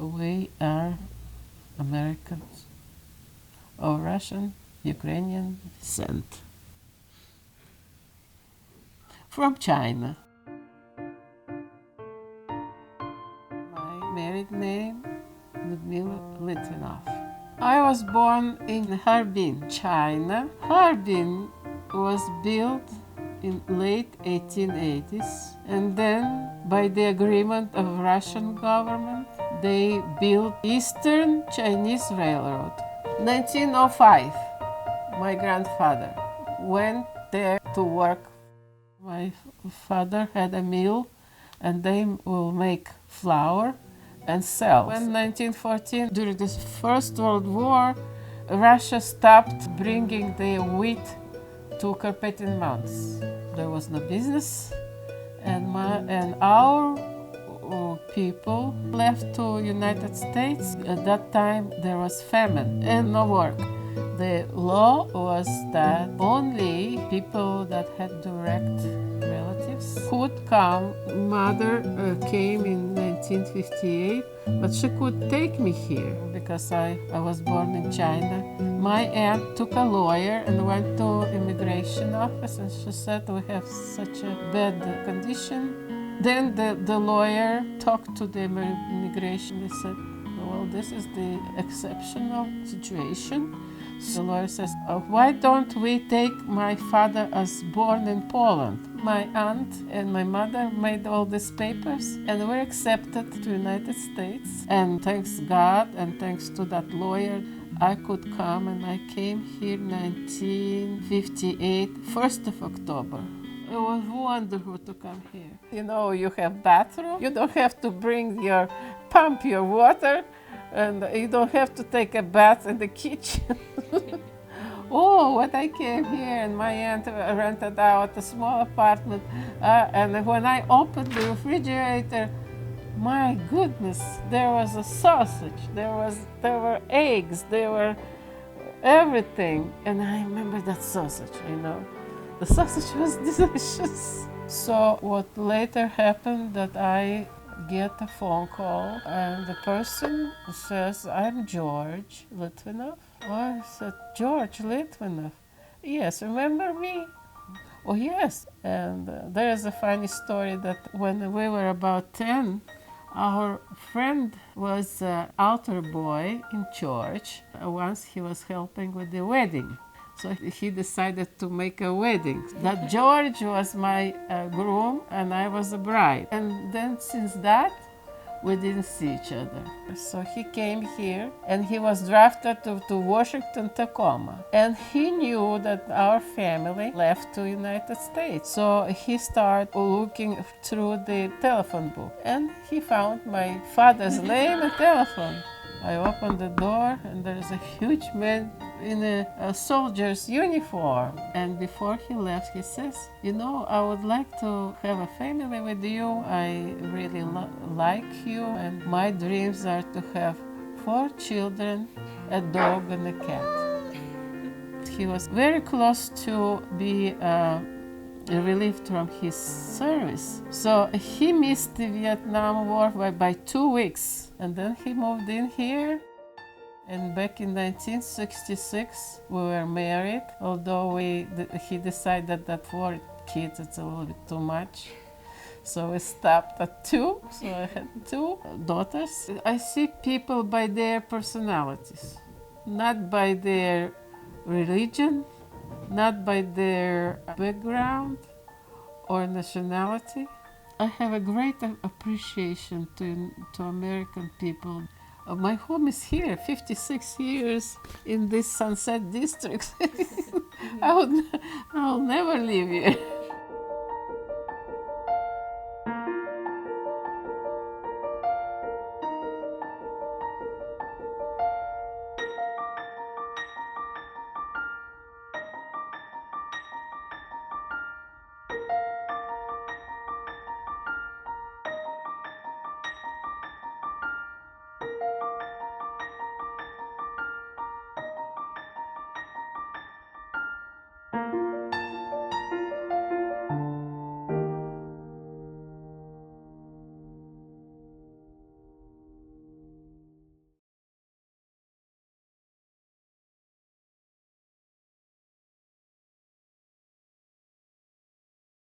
we are Americans of Russian, Ukrainian descent. From China. My married name, Ludmilla Litvinoff. I was born in Harbin, China. Harbin was built in late 1880s, and then by the agreement of Russian government, they built Eastern Chinese Railroad. 1905, my grandfather went there to work. My father had a mill, and they will make flour and sell. When 1914, during the First World War, Russia stopped bringing the wheat to Carpecian Mountains. There was no business, and our people left to United States. At that time, there was famine and no work. The law was that only people that had direct relatives could come. Mother came in 1958, but she could take me here because I was born in China. My aunt took a lawyer and went to immigration office, and she said we have such a bad condition. Then the lawyer talked to the immigration. They said, well, this is the exceptional situation. The lawyer says, why don't we take my father as born in Poland? My aunt and my mother made all these papers, and were accepted to United States. And thanks God and thanks to that lawyer, I could come, and I came here 1958, 1st of October. It was wonderful to come here. You know, you have bathroom. You don't have to pump your water, and you don't have to take a bath in the kitchen. Oh, when I came here, and my aunt rented out a small apartment, and when I opened the refrigerator, my goodness, there was a sausage, there were eggs, there were everything, and I remember that sausage, you know. The sausage was delicious. So what later happened, that I get a phone call, and the person says, I'm George Litvinoff. Oh, I said, George Litvinoff? Yes, remember me? Oh, yes. And there is a funny story that when we were about 10, our friend was an altar boy in church. Once he was helping with the wedding. So he decided to make a wedding. That George was my groom, and I was a bride. And then since that, we didn't see each other. So he came here, and he was drafted to Washington, Tacoma. And he knew that our family left to United States. So he started looking through the telephone book, and he found my father's name and telephone. I opened the door, and there's a huge man in a soldier's uniform. And before he left, he says, you know, I would like to have a family with you. I really like you, and my dreams are to have 4 children, a dog, and a cat. He was very close to be relieved from his service. So he missed the Vietnam War by 2 weeks. And then he moved in here. And back in 1966, we were married, although he decided that 4 kids, it's a little bit too much. So we stopped at 2, so I had 2 daughters. I see people by their personalities, not by their religion, not by their background or nationality. I have a great appreciation to American people. My home is here, 56 years in this Sunset District. I will never leave here.